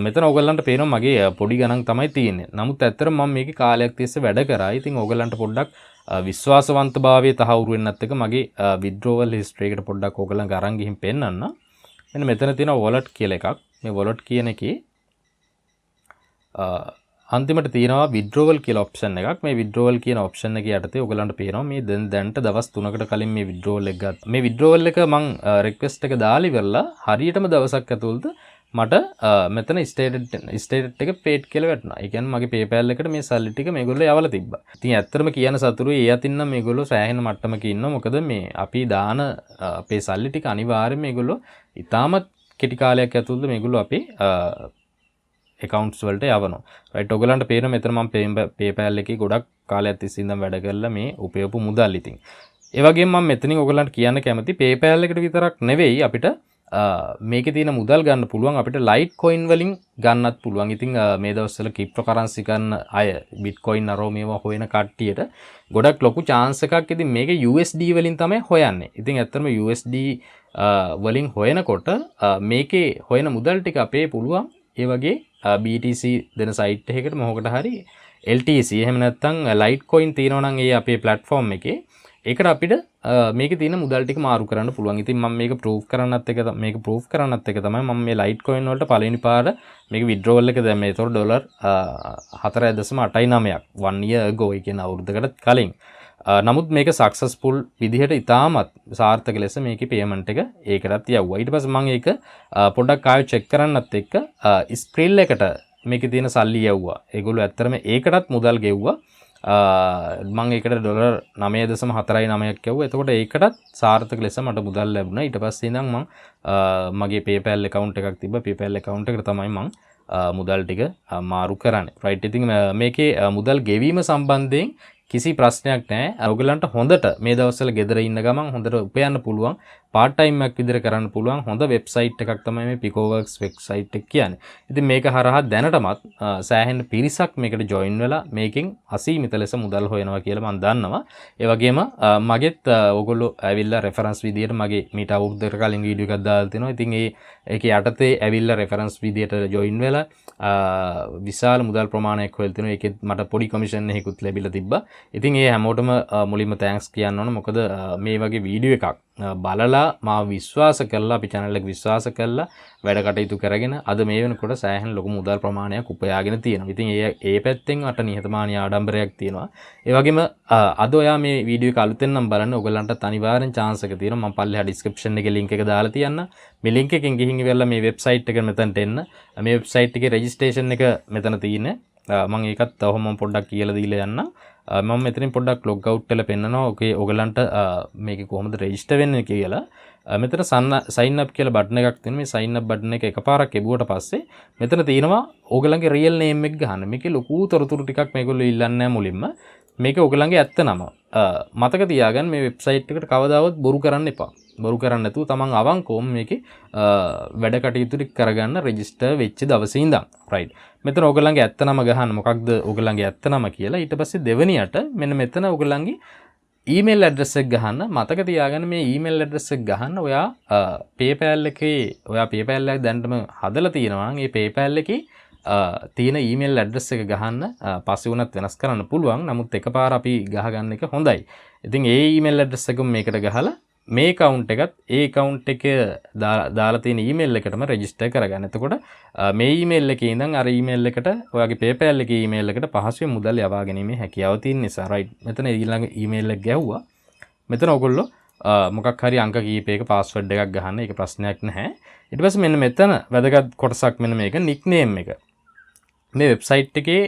මෙතන ඔයගලන්ට පේනවා මගේ පොඩි ගණන් තමයි තියෙන්නේ. නමුත් ඇත්තටම මම මේකේ කාලයක් තිස්සේ වැඩ කරා. ඉතින් ඔයගලන්ට පොඩ්ඩක් විශ්වාසවන්තභාවයේ තහවුරු වෙන්නත් එක මගේ withdrawal history එකට පොඩ්ඩක් ඔයගලන් අරන් ගිහින් පෙන්නන්න. මෙන්න මෙතන තියෙනවා wallet කියලා එකක්. මේ wallet කියන එකේ අන්තිමට තියෙනවා withdrawal කියලා option එකක්. මේ withdrawal කියන option එක යටතේ ඔයගලන්ට පේනවා මේ දැන්ට දවස් 3කට කලින් මේ withdrawal එක ගත්තා. මේ withdrawal එක මම request එක දාලා ඉවරලා හරියටම දවසක් ඇතුළත මට මෙතන ස්ටේට් එක පේඩ් කියලා වැටුණා. ඒ කියන්නේ මගේ PayPal එකට මේ සල්ලි ටික මේගොල්ලෝ යවලා තිබ්බා. ඉතින් ඇත්තටම කියන සතුරුයි ඒ අතින් නම් මේගොල්ලෝ සෑහෙන මට්ටමක ඉන්නවා. මොකද මේ අපි දාන අපේ සල්ලි ටික අනිවාර්යයෙන් මේගොල්ලෝ ඉතාමත් කෙටි කාලයක් ඇතුළත මේගොල්ලෝ අපේ accounts වලට යවනවා. right ඔයගලන්ට පේන මෙතන මම PayPal එකේ ගොඩක් කාලයක් තිස්සේ ඉඳන් වැඩ කරලා මේ උපයපු මුදල් ඉතින්. ඒ වගේම මම මෙතනින් ඔයගලන්ට කියන්න කැමති PayPal එකට විතරක් නෙවෙයි අපිට මේකේ තියෙන මුදල් ගන්න පුළුවන් අපිට Litecoin වලින් ගන්නත් පුළුවන්. ඉතින් මේ දවස්වල cryptocurrency ගන්න අය Bitcoin අරෝ මේවා හොයන කට්ටියට ගොඩක් ලොකු chance එකක්. ඉතින් මේක USD වලින් තමයි හොයන්නේ. ඉතින් ඇත්තටම USD වලින් හොයනකොට මේකේ හොයන මුදල් ටික අපේ පුළුවන් ඒ වගේ BTC දෙන site එකකට මොකකට හරි LTC එහෙම නැත්නම් Litecoin තියෙනවා නම් ඒ අපේ platform එකේ ඒකට අපිට මේකේ තියෙන මුදල් ටික මාරු කරන්න පුළුවන්. ඉතින් මම මේක ප්‍රූෆ් කරන්නත් එක තමයි මම මේ Litecoin වලට පළවෙනි පාර මේක withdrawal එක දැම්මේ. ඒතකොට ඩොලර් 4.89ක් 1 year ago ඒ කියන අවුරුද්දකට කලින්. නමුත් මේක සක්සස්ෆුල් විදිහට ඉතාමත් සාර්ථක ලෙස මේකේ පේමන්ට් එක ඒකටත් යවුවා. ඊට පස්සේ මම ඒක පොඩ්ඩක් ආයෙ චෙක් කරන්නත් එක්ක ස්ක්‍රීල් එකට මේකේ තියෙන සල්ලි යවුවා. ඒගොල්ලෝ ඇත්තටම ඒකටත් මුදල් ගෙව්වා. මම ඒකට ඩොලර් 9.49ක් යවුවා. එතකොට ඒකටත් සාර්ථක ලෙස මට මුදල් ලැබුණා. ඊට පස්සේ ඉඳන් මම මගේ PayPal account එකක් තිබ්බා. PayPal account එකට තමයි මම මුදල් ටික මාරු කරන්නේ. right ඉතින් මේකේ මුදල් ගෙවීම සම්බන්ධයෙන් කිසි ප්‍රශ්නයක් නැහැ. ඔයගලන්ට හොඳට මේ දවස්වල ගෙදර ඉන්න ගමන් හොඳට උපයන්න පුළුවන්. part time එකක් විදිහට කරන්න පුළුවන් හොඳ වෙබ්සයිට් එකක් තමයි මේ Picoworks වෙබ්සයිට් එක කියන්නේ. ඉතින් මේක හරහා දැනටමත් සෑහෙන පිරිසක් මේකට join වෙලා මේකෙන් අසීමිත ලෙස මුදල් හොයනවා කියලා මම දන්නවා. ඒ වගේම මගෙත් ඔයගොල්ලෝ ඇවිල්ලා reference විදිහට මගේ මීට අවුරුද්දකට කලින් වීඩියෝ එකක් දාලා තිනවා. ඉතින් ඒකේ යටතේ ඇවිල්ලා reference විදිහට join වෙලා විශාල මුදල් ප්‍රමාණයක් හොයලා තිනවා. ඒකෙත් මට පොඩි commission එකකුත් ලැබිලා තිබ්බා. ඉතින් ඒ හැමෝටම මුලින්ම thanks කියන්න ඕන. මොකද මේ වගේ වීඩියෝ එකක් බලලා මාව විශ්වාස කරලා අපි channel එක විශ්වාස කරලා වැඩ කටයුතු කරගෙන අද මේ වෙනකොට සෑහෙන ලොකු මුදල් ප්‍රමාණයක් උපයාගෙන තියෙනවා. ඉතින් ඒ පැත්තෙන් අට නිහතමානී ආඩම්බරයක් තියෙනවා. ඒ වගේම අද ඔයා මේ වීඩියෝ එක අලුතෙන් නම් බලන්න ඔයගලන්ට අනිවාර්යෙන් chance එක තියෙනවා. මම පල්ලෙහා description එකේ link එක දාලා තියන්න. මේ link එකෙන් ගිහින් ඉවරලා මේ website එක මෙතනට එන්න. මේ website එකේ registration එක මෙතන තියෙන්නේ. මම ඒකත් තවම පොඩ්ඩක් කියලා දීලා යන්නම්. මම මෙතනින් පොඩ්ඩක් log out වෙලා පෙන්නනවා. ඕකේ ඔයගලන්ට මේක කොහොමද register වෙන්නේ කියලා. මෙතන sign up කියලා බටන් එකක් තියෙනවා. මේ sign up බටන් එක එකපාරක් එබුවට පස්සේ මෙතන තියෙනවා ඔයගලන්ගේ real name එක ගන්න. මේකේ ලොකු තොරතුරු ටිකක් මේගොල්ලෝ ඉල්ලන්නේ නැහැ මුලින්ම. මේක ඔයගලන්ගේ ඇත්ත නම. මතක තියාගන්න මේ වෙබ්සයිට් එකට කවදාවත් බොරු කරන්න එපා. බොරු කරන්න නැතුව තමන් අවංකවම මේකේ වැඩ කටයුතු ටික කරගන්න රෙජිස්ටර් වෙච්ච දවසේ ඉඳන්. right. මෙතන ඔයගලන්ගේ ඇත්ත නම ගහන්න. මොකක්ද ඔයගලන්ගේ ඇත්ත නම කියලා. ඊට පස්සේ දෙවෙනියට මෙන්න මෙතන ඔයගලන්ගේ ඊමේල් ඇඩ්‍රස් එක ගහන්න. මතක තියාගන්න මේ ඊමේල් ඇඩ්‍රස් එක ගහන්න ඔයා PayPal එකේ ඔයා PayPal එක දැනටම හදලා තියෙනවා නම් ඒ PayPal එකේ තියෙන ඊමේල් ඇඩ්‍රස් එක ගහන්න. පස්සේ වුණත් වෙනස් කරන්න පුළුවන්. නමුත් එකපාර අපි ගහගන්න එක හොඳයි. ඉතින් ඒ ඊමේල් ඇඩ්‍රස් එකම මේකට ගහලා මේ account එකත් ඒ account එක දාලා තියෙන email එකටම register කරගන්න. එතකොට මේ email එකේ ඉඳන් අර email එකට ඔයාගේ PayPal එකේ email එකට පහසුවෙන් මුදල් යවා ගැනීමේ හැකියාව තියෙන නිසා right. මෙතන ඊළඟ email එක ගැහුවා. මෙතන ඔයගොල්ලෝ මොකක් හරි අංක කීපයක password එකක් ගහන්න. ඒක ප්‍රශ්නයක් නැහැ. ඊට පස්සේ මෙන්න මෙතන වැදගත් කොටසක් මෙන්න මේක nickname එක. මේ වෙබ්සයිට් එකේ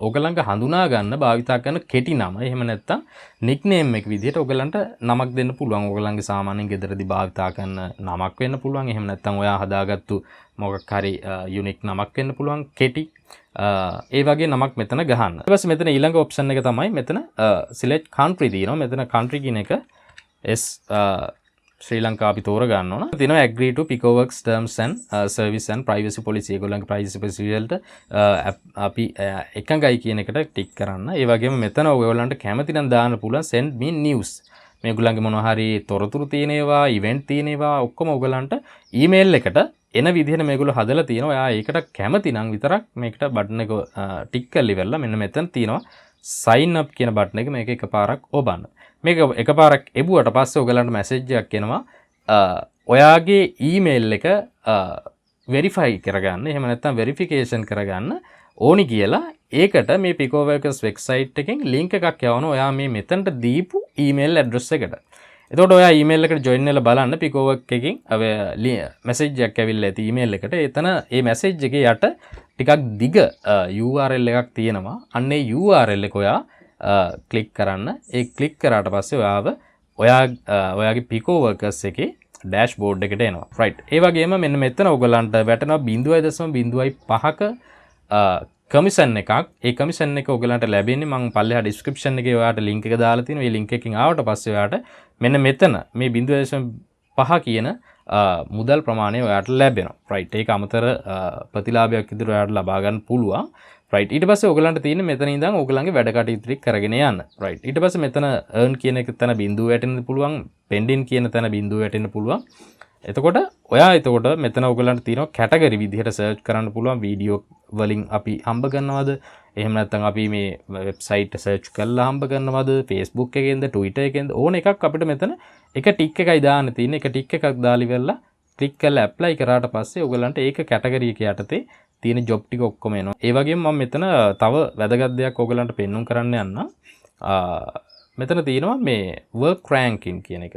ඔයගලන්ට හඳුනා ගන්න භාවිතා කරන කෙටි නම එහෙම නැත්නම් නික්නේම් එක විදිහට ඔයගලන්ට නමක් දෙන්න පුළුවන්. ඔයගලන්ගේ සාමාන්‍යයෙන් ගෙදරදී භාවිතා කරන නමක් වෙන්න පුළුවන්. එහෙම නැත්නම් ඔයා හදාගත්තු මොකක් හරි යුනික් නමක් වෙන්න පුළුවන් කෙටි. ඒ වගේ නමක් මෙතන ගහන්න. ඊට පස්සේ මෙතන ඊළඟ ඔප්ෂන් එක තමයි මෙතන select country තියෙනවා. මෙතන country කියන එක ශ්‍රී ලංකාව අපි තෝරගන්න ඕන. තියෙනවා agree to Picoworks terms and service and privacy policy. ඒගොල්ලන්ගේ privacy policy වලට අපි එකඟයි කියන එකට ටික් කරන්න. ඒ වගේම මෙතන ඔයගොල්ලන්ට කැමති නම් දාන්න පුළුවන් send me news. මේගොල්ලන්ගේ මොනවා හරි තොරතුරු තියෙනවා, event තියෙනවා ඔක්කොම ඔයගොල්ලන්ට email එකට එන විදිහට මේගොල්ලෝ හදලා තියෙනවා. ඔයා ඒකට කැමති නම් විතරක් මේකට බටන් එක ටික් කරලා ඉවරලා මෙන්න මෙතන තියෙනවා sign up කියන බටන් එක. මේක එකපාරක් ඔබන්න. මේක එකපාරක් එබුවට පස්සේ ඔයගලන්ට මැසේජ් එකක් එනවා ඔයාගේ ඊමේල් එක වෙරිෆයි කරගන්න. එහෙම නැත්නම් වෙරිෆිකේෂන් කරගන්න ඕනි කියලා. ඒකට මේ Picoworks වෙබ්සයිට් එකෙන් ලින්ක් එකක් යවනවා ඔයා මේ මෙතනට දීපු ඊමේල් ඇඩ්‍රස් එකට. එතකොට ඔයා ඊමේල් එකට ජොයින් වෙලා බලන්න Picoworks එකකින් මැසේජ් එකක් ඇවිල්ලා ඇති ඊමේල් එකට. එතන මේ මැසේජ් එකේ යට ටිකක් දිග URL එකක් තියෙනවා. අන්න ඒ URL එක ඔයා ක්ලික් කරන්න. ඒ ක්ලික් කරාට පස්සේ ඔයාගේ Picoworks එකේ ඩෑෂ්බෝඩ් එකට එනවා. රයිට්. ඒ වගේම මෙන්න මෙතන ඔයගලන්ට වැටෙනවා 0.05ක කමිෂන් එකක්. ඒ කමිෂන් එක ඔයගලන්ට ලැබෙන්නේ මම පල්ලෙහා ඩිස්ක්‍රිප්ෂන් එකේ ඔයාලට ලින්ක් එක දාලා තියෙනවා. මේ ලින්ක් එකකින් ආවට පස්සේ ඔයාලට මෙන්න මෙතන මේ 0.5 කියන මුදල් ප්‍රමාණය ඔයාලට ලැබෙනවා. රයිට්. ඒක අමතර ප්‍රතිලාභයක් විදිහට ඔයාලට ලබා ගන්න පුළුවන්. රයිට්. ඊට පස්සේ ඔයගලන්ට තියෙන්නේ මෙතන ඉඳන් ඔයගලන්ගේ වැඩ කටයුතු ටික කරගෙන යන්න. රයිට්. ඊට පස්සේ මෙතන earn කියන එක තැන බිඳුව වැටෙන්න පුළුවන්. pending කියන තැන බිඳුව වැටෙන්න පුළුවන්. එතකොට මෙතන ඔයගලන්ට තියෙනවා කැටගරි විදිහට සර්ච් කරන්න පුළුවන්. වීඩියෝ වලින් අපි හම්බ කරනවද? එහෙම නැත්නම් අපි මේ වෙබ්සයිට් සර්ච් කරලා හම්බ කරනවද? Facebook එකෙන්ද Twitter එකෙන්ද ඕන එකක් අපිට මෙතන එක ටික් එකයි දාන්න තියෙන්නේ. එක ටික් එකක් දාලි වෙලා ක්ලික් කරලා ඇප්ලයි කරාට පස්සේ ඔයගලන්ට ඒක කැටගරි එක යටතේ තියෙන ජොබ් ටික ඔක්කොම එනවා. ඒ වගේම මම මෙතන තව වැදගත් දෙයක් ඔයගලන්ට පෙන්වන්න කරන්න යන්න. මෙතන තියෙනවා මේ work ranking කියන එක.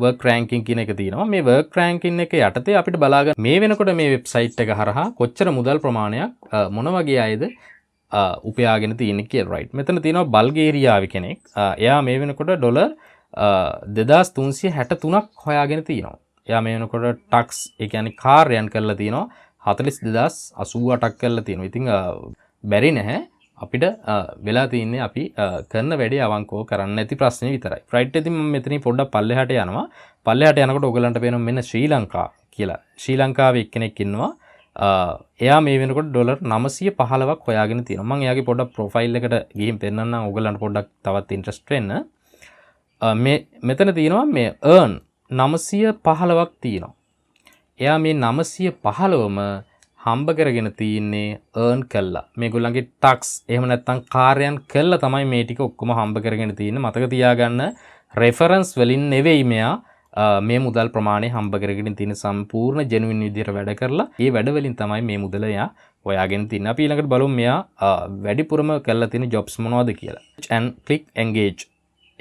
work ranking කියන එක තියෙනවා. මේ work ranking එක යටතේ අපිට බලා ගන්න මේ වෙනකොට මේ වෙබ්සයිට් එක හරහා කොච්චර මුදල් ප්‍රමාණයක් මොන වගේ අයද උපයාගෙන තියෙන්නේ කියලා. right. මෙතන තියෙනවා බල්ගේරියාවේ කෙනෙක්. එයා මේ වෙනකොට ඩොලර් 2363ක් හොයාගෙන තියෙනවා. එයා මේ වෙනකොට ටැක්ස් ඒ කියන්නේ කාර්යයන් කරලා තියෙනවා 42088ක් කරලා තියෙනවා. ඉතින් බැරි නැහැ. අපිට වෙලා තියන්නේ අපි කරන වැඩේ අවංකව කරන්න නැති ප්‍රශ්නේ විතරයි. රයිට්. ඉතින් මම මෙතනින් පොඩ්ඩක් පල්ලෙහාට යනවා. පල්ලෙහාට යනකොට ඔයගලන්ට පේනවා මෙන්න ශ්‍රී ලංකා කියලා. ශ්‍රී ලංකාවේ එක්කෙනෙක් ඉන්නවා. එයා මේ වෙනකොට ඩොලර් 915ක් හොයාගෙන තියෙනවා. මම එයාගේ පොඩ්ඩක් ප්‍රොෆයිල් එකට ගිහින් පෙන්නන්නම් ඔයගලන්ට පොඩ්ඩක් තවත් ඉන්ට්‍රස්ට් වෙන්න. මෙතන තියෙනවා මේ earn 915ක් තියෙනවා. එයා මේ 915ම හම්බ කරගෙන තියන්නේ earn කළා. මේගොල්ලන්ගේ ටැක්ස් එහෙම නැත්නම් කාර්යයන් කළා තමයි මේ ටික ඔක්කොම හම්බ කරගෙන තියන්නේ. මතක තියාගන්න රෙෆරන්ස් වලින් නෙවෙයි මෙයා මේ මුදල් ප්‍රමාණය හම්බ කරගෙන තියෙන සම්පූර්ණ ජෙනුයින් විදිහට වැඩ කරලා ඒ වැඩ වලින් තමයි මේ මුදල එයා හොයාගෙන තියන්නේ. අපි ඊළඟට බලමු මෙයා වැඩිපුරම කරලා තියෙන jobs මොනවද කියලා. and click engage.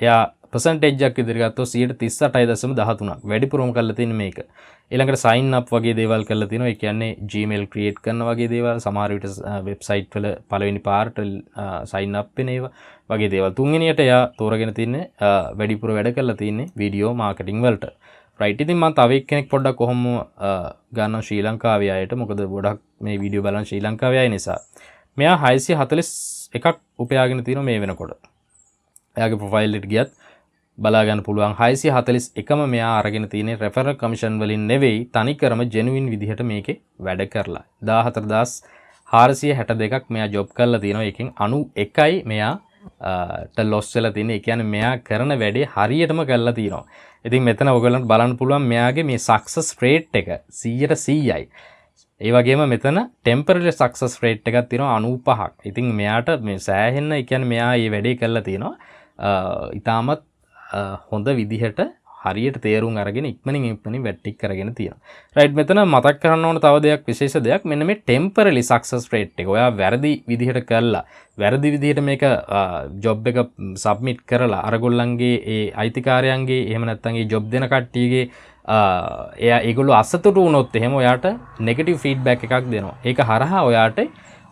එයා percentage එකක් විදිහට ගත්තොත් 38.13ක් වැඩිපුරම කරලා තියෙන මේක. ඊළඟට sign up වගේ දේවල් කරලා තිනවා. ඒ කියන්නේ Gmail create කරන වගේ දේවල්, සමහර විට website වල පළවෙනි පාර්ට sign up වෙන ඒවා වගේ දේවල්. තුන්වෙනියට එයා තෝරගෙන තින්නේ වැඩිපුර වැඩ කරලා තින්නේ video marketing වලට. right. ඉතින් මම තව එක්කෙනෙක් පොඩ්ඩක් කොහොම ගන්නවා ශ්‍රී ලංකාවේ අයට. මොකද ගොඩක් මේ වීඩියෝ බලන ශ්‍රී ලංකාවේ අය නිසා. මෙයා 641ක් උපයාගෙන තිනවා මේ වෙනකොට. එයාගේ profile එකට ගියත් බලා ගන්න පුළුවන් 641ම මෙයා අරගෙන තියෙන්නේ රෙෆරල් කමිෂන් වලින් නෙවෙයි තනිකරම ජෙනුයින් විදිහට මේකේ වැඩ කරලා 14462ක් මෙයා ජොබ් කරලා තියෙනවා. ඒකෙන් 91යි මෙයාට ලොස් වෙලා තියෙන්නේ. ඒ කියන්නේ මෙයා කරන වැඩේ හරියටම කරලා තියෙනවා. ඉතින් මෙතන ඔයගොල්ලන්ට බලන්න පුළුවන් මෙයාගේ මේ සක්සස් රේට් එක 100%යි. ඒ වගේම මෙතන ටෙම්පරරි සක්සස් රේට් එකක් තියෙනවා 95ක්. ඉතින් මෙයාට මේ සෑහෙන්න ඒ කියන්නේ මෙයා මේ වැඩේ කරලා තියෙනවා. ඊටමත් හොඳ විදිහට හරියට තේරුම් අරගෙන ඉක්මනින් වැට්ටික් කරගෙන තියෙනවා. රයිට්. මෙතන මතක් කරන්න ඕන තව දෙයක් විශේෂ දෙයක් මෙන්න මේ ටෙම්පරරි සක්සස් රේට් එක. ඔයා වැරදි විදිහට කරලා වැරදි විදිහට මේක ජොබ් එක සබ්මිට් කරලා අරගොල්ලන්ගේ ඒ අයිතිකාරයන්ගේ එහෙම නැත්නම් ඒ ජොබ් දෙන කට්ටියගේ ඒගොල්ලෝ අසතුටු වුණොත් එහෙම ඔයාට නෙගටිව් ෆීඩ්බැක් එකක් දෙනවා. ඒක හරහා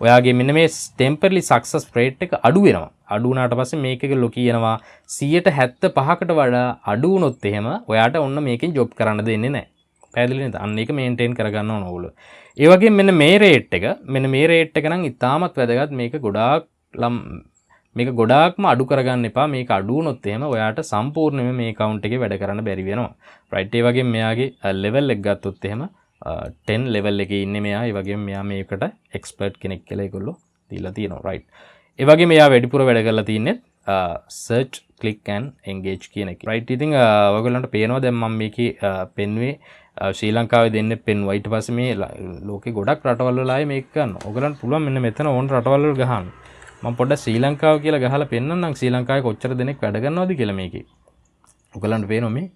ඔයාගේ මෙන්න මේ ටෙම්පරරි සක්සස් රේට් එක අඩු වෙනවා. අඩු වුණාට පස්සේ මේකෙකලෝ කියනවා 75%කට වඩා අඩු වුණොත් එහෙම ඔයාට ඔන්න මේකෙන් ජොබ් කරන්න දෙන්නේ නැහැ. පැහැදිලි නේද? අන්න ඒක මේන්ටේන් කරගන්න ඕන ඕගොල්ලෝ. ඒ වගේම මෙන්න මේ රේට් එක නම් ඉතාමත් වැදගත්. මේක ගොඩාක් මේක ගොඩාක්ම අඩු කරගන්න එපා. මේක අඩු වුණොත් එහෙම ඔයාට සම්පූර්ණයෙන්ම මේ account එකේ වැඩ කරන්න බැරි වෙනවා. right ඒ වගේම මෙයාගේ level එක ගත්තොත් එහෙම 10 level එකේ ඉන්නේ මෙයා. ඒ වගේම මෙයා මේකට expert කෙනෙක් කියලා ඒගොල්ලෝ දීලා තියෙනවා. right ඒ වගේම මෙයා වැඩිපුර වැඩ කරලා තින්නේ search click and engage කියන එක. right ඉතින් ඔයගොල්ලන්ට පේනවා දැන් මම මේකේ පෙන්වුවේ ශ්‍රී ලංකාවේ දෙන්නේ පෙන්වුවා. ඊට පස්සේ මේ ලෝකේ ගොඩක් රටවල් වල ආයේ මේක ගන්නවා. ඔයගොල්ලන්ට පුළුවන් මෙන්න මෙතන ඕන රටවල් වල ගහන්න. මම පොඩ්ඩක් ශ්‍රී ලංකාව කියලා ගහලා පෙන්නන්නම් ශ්‍රී ලංකාවේ කොච්චර දෙනෙක් වැඩ කරනවද කියලා මේකේ. ඔයගොල්ලන්ට පේනවා මේ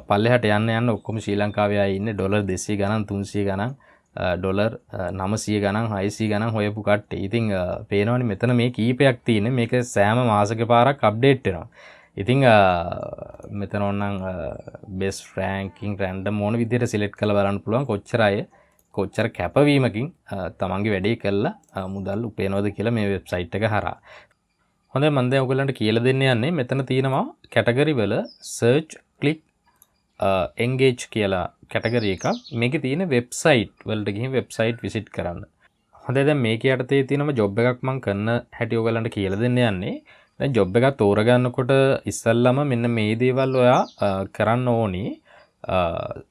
පල්ලෙහාට යන්න ඔක්කොම ශ්‍රී ලංකාවේ අය ඉන්නේ ඩොලර් 200 ගණන් 300 ගණන් ඩොලර් 900 ගණන් 600 ගණන් හොයපු කට්ටිය. ඉතින් පේනවනේ මෙතන මේ කීපයක් තියෙන්නේ. මේක සෑම මාසෙක පාරක් අප්ඩේට් වෙනවා. ඉතින් මෙතන ඕනනම් best ranking random ඕන විදිහට සිලෙක්ට් කරලා බලන්න පුළුවන් කොච්චර අය කොච්චර කැපවීමකින් තමන්ගේ වැඩේ කළා මුදල් උපයනවද කියලා මේ වෙබ්සයිට් එක හරහා. හොඳයි මම දැන් ඔයගලන්ට කියලා දෙන්න යන්නේ මෙතන තියෙනවා කැටගරි වල search click engage කියලා කැටගරි එකක්. මේකේ තියෙන වෙබ්සයිට් වලට ගිහින් වෙබ්සයිට් විසිට් කරන්න. හොඳයි දැන් මේකේ යටතේ තියෙනම ජොබ් එකක් මම කරන හැටි ඔයගලන්ට කියලා දෙන්න යන්නේ. දැන් ජොබ් එකක් තෝරගන්නකොට ඉස්සල්ලාම මෙන්න මේ දේවල් ඔයා කරන්න ඕනි.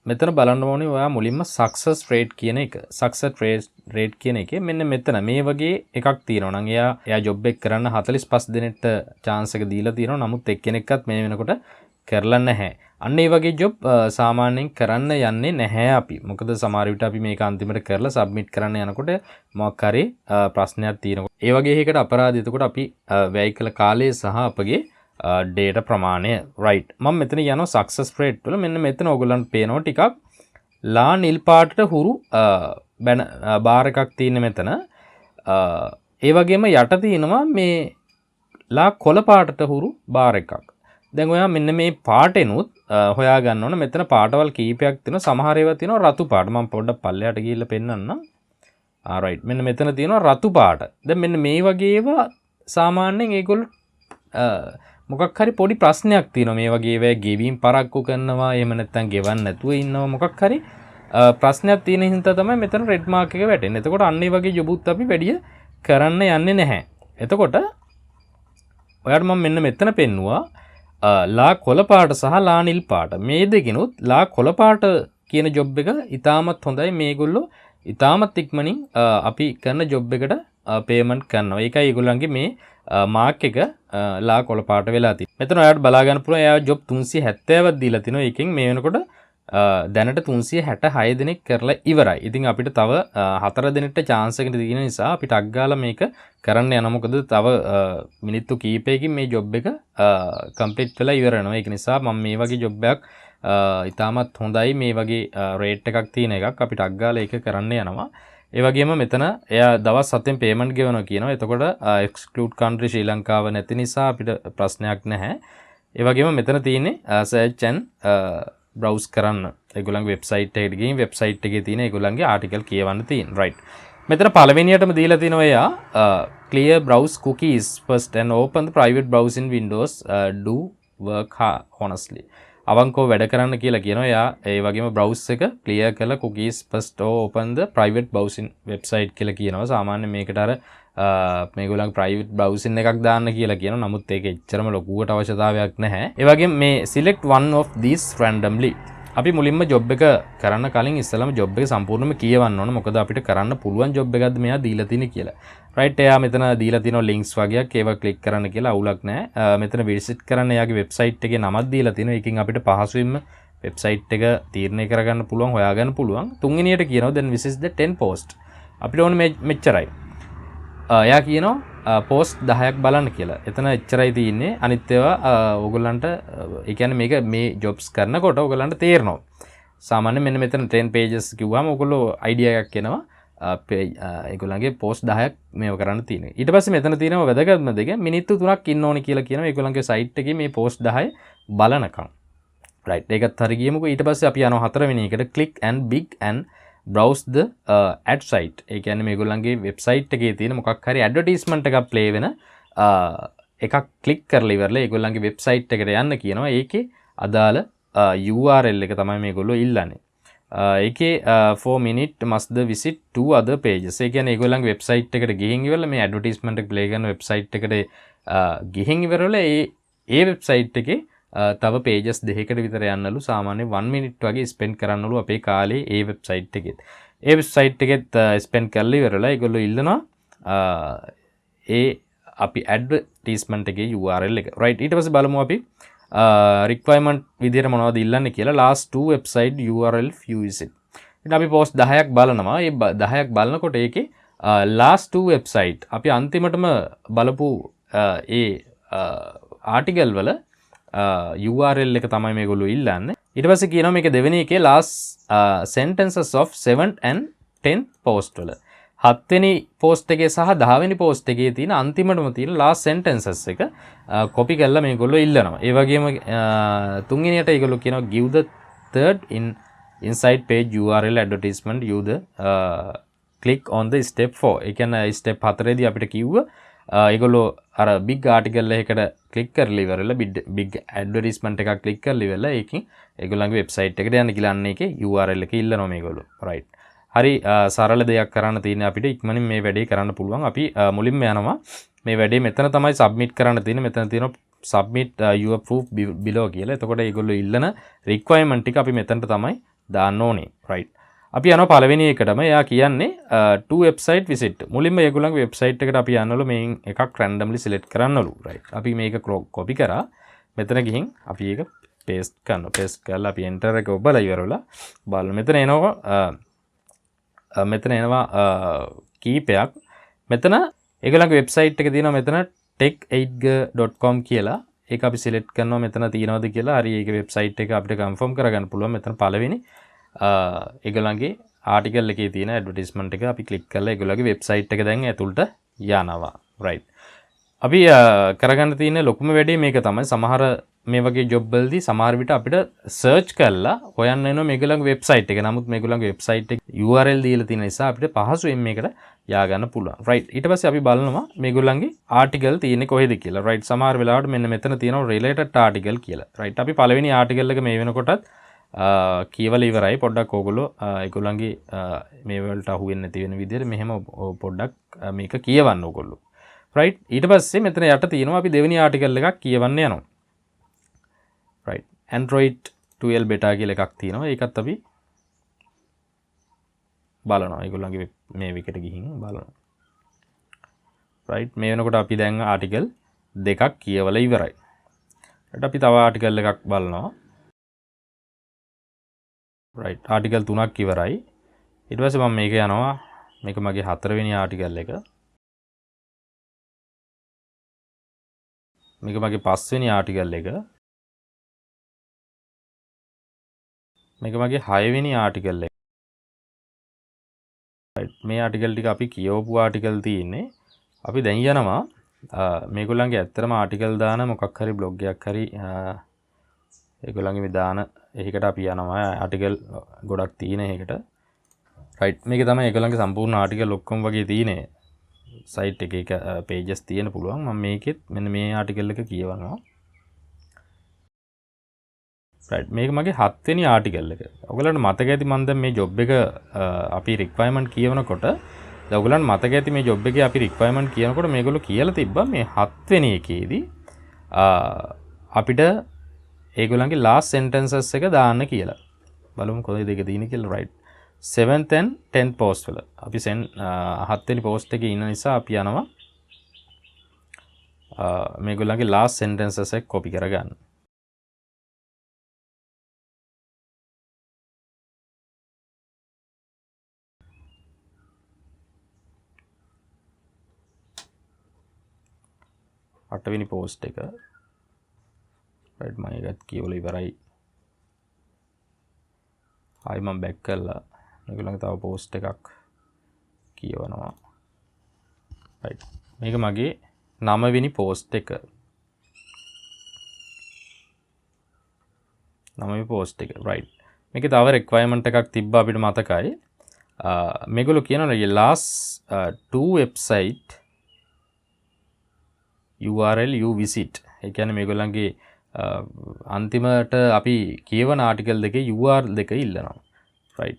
මෙතන බලන්න ඕනේ ඔයා මුලින්ම success rate කියන එක. success rate කියන එකේ මෙන්න මෙතන මේ වගේ එකක් තියෙනවා නම් එයා ජොබ් එක කරන්න 45 දිනෙට chance එක දීලා තියෙනවා. නමුත් එක්කෙනෙක්වත් මේ වෙනකොට කරලා නැහැ. අන්න ඒ වගේ ජොබ් සාමාන්‍යයෙන් කරන්න යන්නේ නැහැ අපි. මොකද සමහර විට අපි මේක අන්තිමට කරලා සබ්මිට් කරන්න යනකොට මොකක් හරි ප්‍රශ්නයක් තියෙනවා. ඒ වගේ එකකට අපරාධ එතකොට අපි වැය කළ කාලය සහ අපගේ data ප්‍රමාණය. right මම මෙතන යනවා success rate වල. මෙන්න මෙතන ඔයගොල්ලන්ට පේනවා ටිකක් ලා නිල් පාටට හුරු බාර් එකක් තියෙන මෙතන. ඒ වගේම යට තියෙනවා මේ ලා කොළ පාටට හුරු බාර් එකක්. දැන් ඔයා මෙන්න මේ පාටෙනුත් හොයා ගන්න ඕන. මෙතන පාටවල් කීපයක් තියෙනවා. සමහර ඒවා තියෙනවා රතු පාට. මම පොඩ්ඩක් පල්ලෙහාට ගිහිල්ලා පෙන්නන්නම්. right මෙන්න මෙතන තියෙනවා රතු පාට. දැන් මෙන්න මේ වගේ ඒවා සාමාන්‍යයෙන් ඒගොල්ලෝ මොකක් හරි පොඩි ප්‍රශ්නයක් තියෙනවා. මේ වගේ ඒවා ගෙවීම් පරක්කු කරනවා. එහෙම නැත්නම් ගෙවන්න නැතුව ඉන්නවා. මොකක් හරි ප්‍රශ්නයක් තියෙන හින්දා තමයි මෙතන රෙඩ් මාක් එක වැටෙන්නේ. එතකොට අන්න ඒ වගේ ජොබුත් අපි වැඩි කරන්න යන්නේ නැහැ. එතකොට ඔයාලට මම මෙන්න මෙතන පෙන්නුවා ලා කොළ පාට සහ ලා නිල් පාට. මේ දෙකිනුත් ලා කොළ පාට කියන ජොබ් එක ඉතාමත් හොඳයි. මේගොල්ලෝ ඉතාමත් ඉක්මනින් අපි කරන ජොබ් එකට පේමන්ට් කරනවා. ඒකයි ඒගොල්ලන්ගේ මේ මාක් එක ලා කොළ පාට වෙලා තියෙන්නේ. මෙතන ඔයාලට බලා ගන්න පුළුවන් එයා ජොබ් 370ක් දීලා තිනවා. ඒකෙන් මේ වෙනකොට දැනට 366 දෙනෙක් කරලා ඉවරයි. ඉතින් අපිට තව 4 දෙනෙක්ට chance එක තියෙන නිසා අපි ටක් ගාලා මේක කරන්න යනවා. මොකද තව මිනිත්තු කීපයකින් මේ ජොබ් එක කම්ප්ලීට් වෙලා ඉවර වෙනවා. ඒක නිසා මම මේ වගේ ජොබ් එකක් ඉතාමත් හොඳයි. මේ වගේ රේට් එකක් තියෙන එකක් අපි ටක් ගාලා ඒක කරන්න යනවා. ඒ වගේම මෙතන එයා දවස් 7න් පේමන්ට් ගෙවනවා කියනවා. එතකොට එක්ස්ක්ලූඩ් කන්ට්‍රි ශ්‍රී ලංකාව නැති නිසා අපිට ප්‍රශ්නයක් නැහැ. ඒ වගේම මෙතන තියෙන්නේ සර්ච් and browse කරන්න. ඒගොල්ලන්ගේ වෙබ්සයිට් එකට ගිහින් වෙබ්සයිට් එකේ තියෙන ඒගොල්ලන්ගේ ආටිකල් කියවන්න තියෙන. right. මෙතන පළවෙනියටම දීලා තිනවා එයා clear browse cookies first and open the private browse in Windows do work honestly. අවංකව වැඩ කරන්න කියලා කියනවා. එයා ඒ වගේම browse එක clear කරලා cookies first open the private browsing website කියලා කියනවා. සාමාන්‍යයෙන් මේකට අර මේගොල්ලන්ගේ private browsing එකක් දාන්න කියලා කියනවා. නමුත් ඒක එච්චරම ලොකුවට අවශ්‍යතාවයක් නැහැ. ඒ වගේම මේ select one of these randomly. අපි මුලින්ම ජොබ් එක කරන්න කලින් ඉස්සෙල්ලාම ජොබ් එක සම්පූර්ණයෙන්ම කියවන්න ඕන. මොකද අපිට කරන්න පුළුවන් ජොබ් එකක්ද මෙයා දීලා තියෙන්නේ කියලා. right එයා මෙතන දීලා තියෙනවා links වගේක් ඒවා ක්ලික් කරන්න කියලා අවුලක් නැහැ. මෙතන visit කරන්න එයාගේ වෙබ්සයිට් එකේ නමක් දීලා තියෙනවා. ඒකෙන් අපිට පහසුවෙන්ම වෙබ්සයිට් එක තීරණය කරගන්න පුළුවන්, හොයාගන්න පුළුවන්. තුන්වෙනියට කියනවා then visit the 10 post. අපිට ඕනේ මෙච්චරයි. එයා කියනවා post 10ක් බලන්න කියලා. එතන එච්චරයි තියෙන්නේ. අනිත් ඒවා ඕගොල්ලන්ට ඒ කියන්නේ මේක මේ jobs කරනකොට ඕගොල්ලන්ට තේරෙනවා. සාමාන්‍යයෙන් මෙන්න මෙතන 10 pages කිව්වම ඕගොල්ලෝ idea එකක් එනවා. ඒගොල්ලන්ගේ post 10ක් මේව කරන්න තියෙනවා. ඊට පස්සේ මෙතන තියෙනවා වැදගත්ම දෙක මිනිත්තු 3ක් ඉන්න ඕනේ කියලා කියනවා. ඒගොල්ලන්ගේ site එකේ මේ post 10 බලනකම්. right. ඒකත් හරි ගියමුකෝ. ඊට පස්සේ අපි යනවා හතරවෙනි එකට click and big and browse the ad site. ඒ කියන්නේ මේගොල්ලන්ගේ වෙබ්සයිට් එකේ තියෙන මොකක් හරි ඇඩ්වර්ටයිස්මන්ට් එකක් ප්ලේ වෙන එකක් ක්ලික් කරලා ඉවරලා ඒගොල්ලන්ගේ වෙබ්සයිට් එකට යන්න කියනවා. ඒකේ අදාළ URL එක තමයි මේගොල්ලෝ ඉල්ලන්නේ. ඒකේ 4 minute must the visit to other pages. ඒ කියන්නේ ඒගොල්ලන්ගේ වෙබ්සයිට් එකට ගිහින් ඉවරලා මේ ඇඩ්වර්ටයිස්මන්ට් එක ප්ලේ කරන වෙබ්සයිට් එකට ගිහින් ඉවරලා ඒ වෙබ්සයිට් එකේ තව පේජස් දෙකකට විතර යන්නලු සාමාන්‍ය 1 මිනිත් වගේ ස්පෙන්ඩ් කරන්නලු අපේ කාලේ ඒ වෙබ්සයිට් එකෙත්. ඒ වෙබ්සයිට් එකෙත් ස්පෙන්ඩ් කරලා ඉවරලා ඒගොල්ලෝ ඉල්ලනවා ඒ අපි ඇඩ්වර්ටයිස්මන්ට් එකේ URL එක. right ඊට පස්සේ බලමු අපි රික්වයර්මන්ට් විදිහට මොනවද ඉල්ලන්නේ කියලා. last 2 website URL views it. ඉතින් අපි post 10ක් බලනවා. ඒ 10ක් බලනකොට ඒකේ last 2 website අපි අන්තිමටම බලපු ඒ ආටිකල් වල URL එක තමයි මේගොල්ලෝ ඉල්ලන්නේ. ඊට පස්සේ කියනවා මේක දෙවෙනි එකේ last sentences of 7th and 10th post වල 7 වෙනි post එකේ සහ 10 වෙනි post එකේ තියෙන අන්තිමටම තියෙන last sentences එක copy කරලා මේගොල්ලෝ ඉල්ලනවා. ඒ වගේම තුන්වෙනියට ඒගොල්ලෝ කියනවා give the third inside page URL advertisement you the click on the step 4. ඒ කියන්නේ step 4 දී අපිට කිව්ව ඒගොල්ලෝ අර big article එකකට click කරලා ඉවරලා big advertisement එකක් click කරලා ඉවරලා ඒකෙන් ඒගොල්ලන්ගේ website එකට යන්න කියලා අන්න ඒකේ URL එක ඉල්ලනවා මේගොල්ලෝ. right. හරි සරල දෙයක් කරන්න තියෙන අපිට ඉක්මනින් මේ වැඩේ කරන්න පුළුවන්. අපි මුලින්ම යනවා මේ වැඩේ මෙතන තමයි submit කරන්න තියෙන්නේ. මෙතන තියෙනවා submit your proof below කියලා. එතකොට ඒගොල්ලෝ ඉල්ලන requirement ටික අපි මෙතනට තමයි දාන්න ඕනේ. right. අපි යනවා පළවෙනි එකටම. එයා කියන්නේ to website visit. මුලින්ම ඒගොල්ලන්ගේ website එකට අපි යන්නවලු මේන් එකක් randomly select කරන්නවලු. right. අපි මේක copy කරා. මෙතන ගිහින් අපි ඒක paste කරනවා. paste කරලා අපි enter එක ඔබලා ඉවරලා බලන්න. මෙතන එනවා කීපයක්. මෙතන ඒගොල්ලන්ගේ website එක තියෙනවා මෙතන tech8g.com කියලා. ඒක අපි select කරනවා මෙතන තියෙනවද කියලා. හරි ඒක website එක අපිට confirm කරගන්න පුළුවන්. මෙතන පළවෙනි ඒගොල්ලන්ගේ ආටිකල් එකේ තියෙන ඇඩ්වර්ටයිස්මන්ට් එක අපි ක්ලික් කරලා ඒගොල්ලන්ගේ වෙබ්සයිට් එක දැන් ඇතුළට යනවා. right. අපි කරගන්න තියෙන ලොකුම වැඩේ මේක තමයි. සමහර මේ වගේ ජොබ් වලදී සමහර විට අපිට සර්ච් කරලා හොයන්න වෙනවා මේගොල්ලන්ගේ වෙබ්සයිට් එක. නමුත් මේගොල්ලන්ගේ වෙබ්සයිට් එක URL දීලා තියෙන නිසා අපිට පහසුවෙන් මේකට යා ගන්න පුළුවන්. right. ඊට පස්සේ අපි බලනවා මේගොල්ලන්ගේ ආටිකල් තියෙන්නේ කොහෙද කියලා. right. සමහර වෙලාවට මෙන්න මෙතන තියෙනවා related article කියලා. right. අපි පළවෙනි ආටිකල් එක මේ වෙනකොටත් කියවලා ඉවරයි. පොඩ්ඩක් ඕගොල්ලෝ ඒගොල්ලන්ගේ මේ වලට අහු වෙන්නේ නැති වෙන විදිහට මෙහෙම පොඩ්ඩක් මේක කියවන්න ඕගොල්ලෝ. right. ඊට පස්සේ මෙතන යට තියෙනවා අපි දෙවෙනි ආටිකල් එකක් කියවන්න යනවා. right. Android 12 beta කියලා එකක් තියෙනවා. ඒකත් අපි බලනවා. ඒගොල්ලන්ගේ මේ විකට ගිහින් බලනවා. right. මේ වෙනකොට අපි දැන් ආටිකල් දෙකක් කියවලා ඉවරයි. ඊට අපි තව ආටිකල් එකක් බලනවා. right. ආටිකල් 3ක් ඉවරයි. ඊට පස්සේ මම මේක යනවා. මේක මගේ 4 වෙනි ආටිකල් එක. මේක මගේ 5 වෙනි ආටිකල් එක. මේක මගේ 6 වෙනි ආටිකල් එක. right. මේ ආටිකල් ටික අපි කියවපු ආටිකල් තියෙන්නේ. අපි දැන් යනවා මේගොල්ලන්ගේ ඇත්තටම ආටිකල් දාන මොකක් හරි බ්ලොග් එකක් හරි ඒගොල්ලන්ගේ මේ දාන එහෙකට අපි යනවා. ආටිකල් ගොඩක් තියෙන එහෙකට. right. මේක තමයි ඒගොල්ලන්ගේ සම්පූර්ණ ආටිකල් ඔක්කොම වගේ තියෙන්නේ. සයිට් එකේ එක pages තියෙන පුළුවන්. මම මේකෙත් මෙන්න මේ ආටිකල් එක කියවනවා. right. මේක මගේ 7 වෙනි ආටිකල් එක. ඔයගලන්ට මතක ඇති මම දැන් මේ ජොබ් එක අපි රික්වයර්මන්ට් කියවනකොට දැන් ඔයගලන්ට මතක ඇති මේ ජොබ් එකේ අපි රික්වයර්මන්ට් කියනකොට මේගොල්ලෝ කියලා තිබ්බා මේ 7 වෙනි එකේදී අපිට ඒගොල්ලන්ගේ last sentences එක දාන්න කියලා. බලමු කොහෙද ඒක තියෙන්නේ කියලා. right. 7th and 10th post වල අපි 7 වෙනි post එකේ ඉන්න නිසා අපි යනවා මේගොල්ලන්ගේ last sentences එක copy කරගන්න. අටවෙනි post එක. right. මම ඒකත් කියවලා ඉවරයි. ආයි මම back කරලා මේගොල්ලන්ගේ තව post එකක් කියවනවා. right. මේක මගේ 9 වෙනි post එක. 9 වෙනි post එක. right. මේකේ තව requirement එකක් තිබ්බා අපිට මතකයි. මේගොල්ලෝ කියනවා last 2 website URL you visit. ඒ කියන්නේ මේගොල්ලන්ගේ අන්තිමට අපි කියවන ආටිකල් දෙකේ URL දෙක ඉල්ලනවා. right.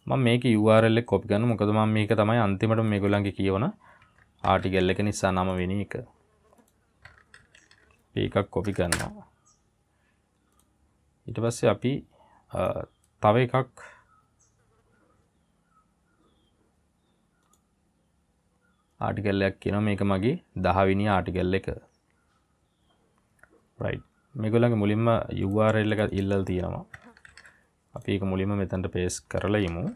මම මේකේ URL එක copy කරනවා. මොකද මම මේක තමයි අන්තිමට මේගොල්ලන්ගේ කියවන ආටිකල් එක නිසා 9 වෙනි එක. අපි එකක් කොපි කරනවා. ඊට පස්සේ අපි තව එකක් ආටිකල් එකක් කියනවා. මේක මගේ 10 වෙනි ආටිකල් එක. right. මේගොල්ලන්ගේ මුලින්ම URL එක ඉල්ලලා තියෙනවා. අපි ඒක මුලින්ම මෙතනට paste කරලා යමු.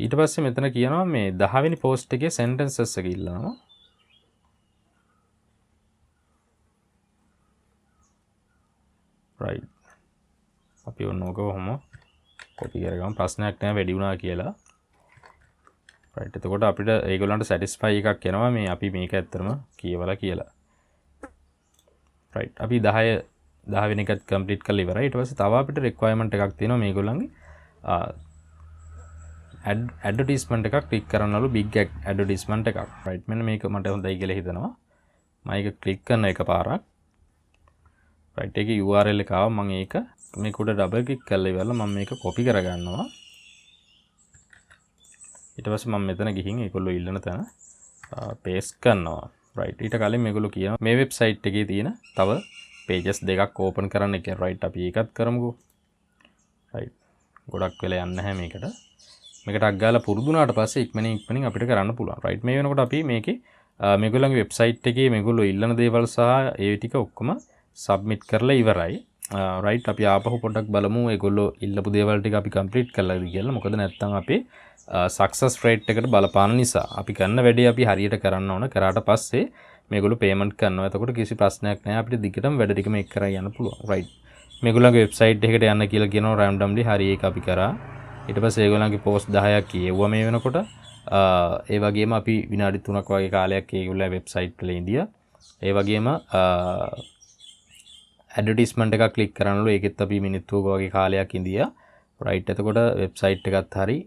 ඊට පස්සේ මෙතන කියනවා මේ 10 වෙනි post එකේ sentences එක ඉල්ලනවා. right. අපි ඕනෝක කොහොම copy කරගමු. ප්‍රශ්නයක් නැහැ වැඩි වුණා කියලා. right. එතකොට අපිට ඒගොල්ලන්ට satisfy එකක් එනවා මේ අපි මේක ඇත්තටම කියවලා කියලා. right. අපි 10 වෙනි එකත් complete කරලා ඉවරයි. ඊට පස්සේ තව අපිට requirement එකක් තියෙනවා මේගොල්ලන්ගේ advertisement එකක් click කරනවලු big advertisement එකක්. right. මෙන්න මේක මට හොඳයි කියලා හිතනවා. මම ඒක click කරන එක පාරක්. right. ඒකේ URL එක ආව මම ඒක මේක උඩ double click කරලා ඉවරලා මම මේක copy කරගන්නවා. ඊට පස්සේ මම මෙතන ගිහින් ඒගොල්ලෝ ඉල්ලන තැන paste කරනවා. right. ඊට කලින් මේගොල්ලෝ කියනවා මේ website එකේ තියෙන තව pages දෙකක් open කරන්න කියලා. right. අපි ඒකත් කරමුකෝ. right. ගොඩක් වෙලා යන්නේ නැහැ මේකට. මේකට අක් ගාලා පුරුදු වුණාට පස්සේ ඉක්මනින් අපිට කරන්න පුළුවන්. right. මේ වෙනකොට අපි මේකේ මේගොල්ලන්ගේ website එකේ මේගොල්ලෝ ඉල්ලන දේවල් සහ ඒ ටික ඔක්කොම submit කරලා ඉවරයි. right. අපි ආපහු පොඩ්ඩක් බලමු ඒගොල්ලෝ ඉල්ලපු දේවල් ටික අපි complete කළාද කියලා. මොකද නැත්තම් අපේ success rate එකට බලපාන නිසා අපි කරන වැඩේ අපි හරියට කරන්න ඕන. කරාට පස්සේ මේගොල්ලෝ payment කරනවා. එතකොට කිසි ප්‍රශ්නයක් නැහැ. අපිට දිගටම වැඩ ටික මේක කරලා යන්න පුළුවන්. right. මේගොල්ලන්ගේ website එකට යන්න කියලා කියනවා randomly. හරි ඒක අපි කරා. ඊට පස්සේ ඒගොල්ලන්ගේ post 10ක් කියෙව්වා මේ වෙනකොට. ඒ වගේම අපි විනාඩි 3ක් වගේ කාලයක් ඒගොල්ලන්ගේ website වල ඉඳියා. ඒ වගේම advertisement එකක් click කරනලු ඒකෙත් අපි මිනිත්තුක වගේ කාලයක් ඉඳියා. right. එතකොට website එකත් හරි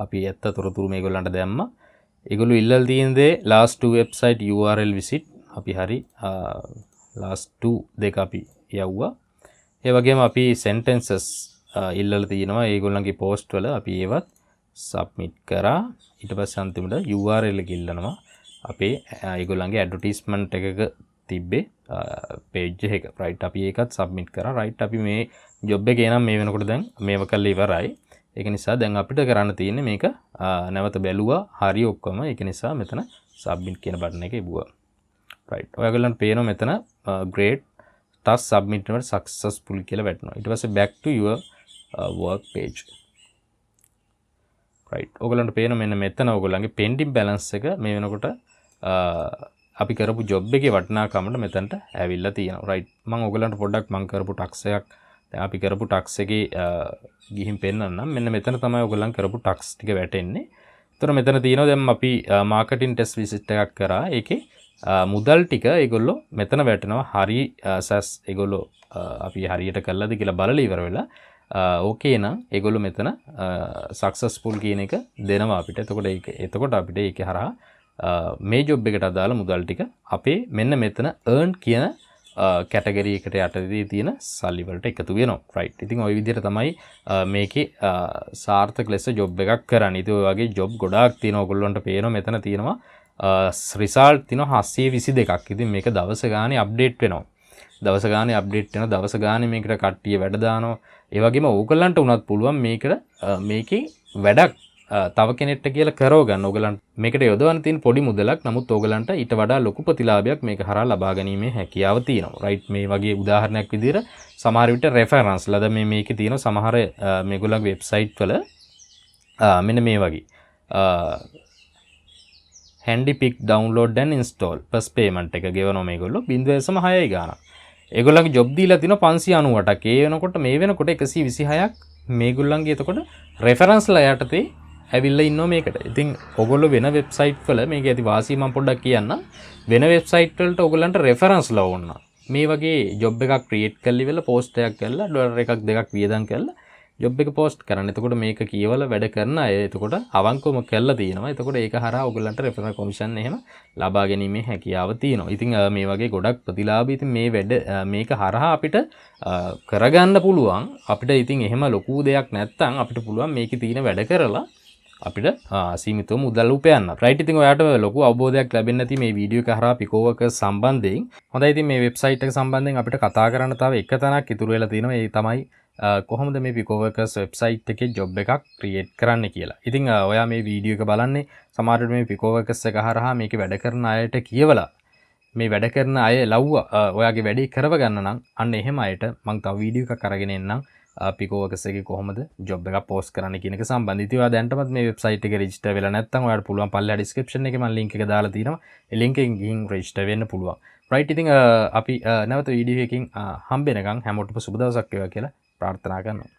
අපි ඇත්ත තොරතුරු මේගොල්ලන්ට දැම්මා. ඒගොල්ලෝ ඉල්ලලා තියෙන දේ last two website URL visit අපි හරි last two දෙක අපි යවුවා. ඒ වගේම අපි sentences ඉල්ලලා තියෙනවා ඒගොල්ලන්ගේ post වල අපි ඒවත් submit කරා. ඊට පස්සේ අන්තිමට URL එක ඉල්ලනවා අපේ ඒගොල්ලන්ගේ advertisement එකක තිබ්බේ page එක. right. අපි ඒකත් submit කරා. right. අපි මේ job එකේ නම් මේ වෙනකොට දැන් මේව කරලා ඉවරයි. ඒක නිසා දැන් අපිට කරන්න තියෙන්නේ මේක නැවත බැලුවා හරි ඔක්කොම. ඒක නිසා මෙතන submit කියන බටන් එක ඉබුවා. right. ඔයගොල්ලන්ට පේනවා මෙතන great task submitted successful කියලා වැටෙනවා. ඊට පස්සේ back to your work page. right. ඔයගොල්ලන්ට පේනවා මෙන්න මෙතන ඔයගොල්ලන්ගේ pending balance එක මේ වෙනකොට අපි කරපු job එකේ වටිනාකමට මෙතනට ඇවිල්ලා තියෙනවා. right. මම ඔයගලන්ට පොඩ්ඩක් මම කරපු tax එකක් දැන් අපි කරපු tax එකේ ගිහින් පෙන්නන්නම්. මෙන්න මෙතන තමයි ඔයගලන් කරපු tax ටික වැටෙන්නේ. ඒතර මෙතන තියෙනවා දැන් අපි marketing test visit එකක් කරා. ඒකේ මුදල් ටික ඒගොල්ලෝ මෙතන වැටෙනවා. හරි SAS ඒගොල්ලෝ අපි හරියට කළාද කියලා බලලා ඉවර වෙලා ඕකේ නම් ඒගොල්ලෝ මෙතන successful කියන එක දෙනවා අපිට. එතකොට අපිට ඒක හරහා මේ job එකට අදාළ මුදල් ටික අපේ මෙන්න මෙතන earn කියන කැටගරි එකට යටදී තියෙන සල්ලි වලට එකතු වෙනවා. right. ඉතින් ওই විදිහට තමයි මේකේ සාර්ථක ලෙස job එකක් කරන්නේ. ඉතින් ඔය වගේ job ගොඩාක් තියෙනවා. ඔයගොල්ලන්ට පේනවා මෙතන තියෙනවා result තියෙනවා 722ක්. ඉතින් මේක දවස ගානේ update වෙනවා. දවස ගානේ update වෙනවා. දවස ගානේ මේකට කට්ටිය වැඩ දානවා. ඒ වගේම ඕගොල්ලන්ට උනත් පුළුවන් මේකට මේකේ වැඩක් තව කෙනෙක්ට කියලා කරව ගන්න. ඕගලන්ට මේකට යොදවන්න තියෙන පොඩි මුදලක්. නමුත් ඕගලන්ට ඊට වඩා ලොකු ප්‍රතිලාභයක් මේක හරහා ලබා ගැනීමේ හැකියාව තියෙනවා. right. මේ වගේ උදාහරණයක් විදිහට සමහර විට reference ලද මේකේ තියෙන සමහර මේගොල්ලන්ගේ website වල මෙන්න මේ වගේ handy pick download and install plus payment එක ගෙවනවා මේගොල්ලෝ 0.6යි ගාණක්. ඒගොල්ලන්ගේ job දීලා තියෙනවා 598ක්. ඒ වෙනකොට මේ වෙනකොට 126ක් මේගොල්ලන්ගේ එතකොට reference ලා යටතේ ඇවිල්ලා ඉන්නවා මේකට. ඉතින් ඔයගොල්ලෝ වෙන වෙබ්සයිට් වල මේක ඇති වාසිය මම පොඩ්ඩක් කියන්න. වෙන වෙබ්සයිට් වලට ඔයගොල්ලන්ට රෙෆරන්ස් ලා ඕන. මේ වගේ ජොබ් එකක් ක්‍රියේට් කරලා ඉවරලා පෝස්ට් එකක් කරලා ඩොලර් එකක් දෙකක් වියදම් කරලා ජොබ් එක පෝස්ට් කරන්න. එතකොට මේක කියවලා වැඩ කරන අය එතකොට අවංකවම කරලා තියෙනවා. එතකොට ඒක හරහා ඔයගොල්ලන්ට රෙෆරල් කොමිෂන් එහෙම ලබා ගැනීමේ හැකියාව තියෙනවා. ඉතින් මේ වගේ ගොඩක් ප්‍රතිලාභ ඉතින් මේ වැඩ මේක හරහා අපිට කරගන්න පුළුවන්. අපිට ඉතින් එහෙම ලොකු දෙයක් නැත්තම් අපිට පුළුවන් මේකේ තියෙන වැඩ කරලා අපිට සීමිතව මුදල් උපයන්න. රයිට්, ඉතින් ඔයාට ලොකු අවබෝධයක් ලැබෙන්නේ නැති මේ වීඩියෝ එක හරහා පිකෝවර්කර්ස් සම්බන්ධයෙන්. හොඳයි, ඉතින් මේ වෙබ්සයිට් එක සම්බන්ධයෙන් අපිට කතා කරන්න තව එක තැනක් ඉතුරු වෙලා තියෙනවා. ඒ තමයි කොහොමද මේ පිකෝවර්කර්ස් වෙබ්සයිට් එකේ ජොබ් එකක් ක්‍රියේට් කරන්න කියලා. ඉතින් ඔයා මේ වීඩියෝ එක බලන්නේ සමහරවිට මේ පිකෝවර්කර්ස් එක හරහා මේකේ වැඩ කරන අයට කියවලා මේ වැඩ කරන අය ලව්ව ඔයාගේ වැඩේ කරව ගන්න නම් අන්න එහෙම අයට මම තව වීඩියෝ එකක් අරගෙන එන්නම් පිකෝවර්කර්ස් එකේ කොහොමද ජොබ් එකක් පෝස්ට් කරන්න කියන එක සම්බන්ධව. ඔයා දැන්ටමත් මේ වෙබ්සයිට් එකේ රෙජිස්ටර් වෙලා නැත්නම් ඔයාලට පුළුවන් පල්ලෙහා ඩිස්ක්‍රිප්ෂන් එකේ මම ලින්ක් එක දාලා තියෙනවා. ඒ ලින්ක් එකෙන් ගිහින් රෙජිස්ටර් වෙන්න පුළුවන්. රයිට්, ඉතින් අපි නැවත වීඩියෝ එකකින් හම්බ වෙනකන් හැමෝටම සුබ දවසක් වේවා කියලා ප්‍රාර්ථනා කරනවා.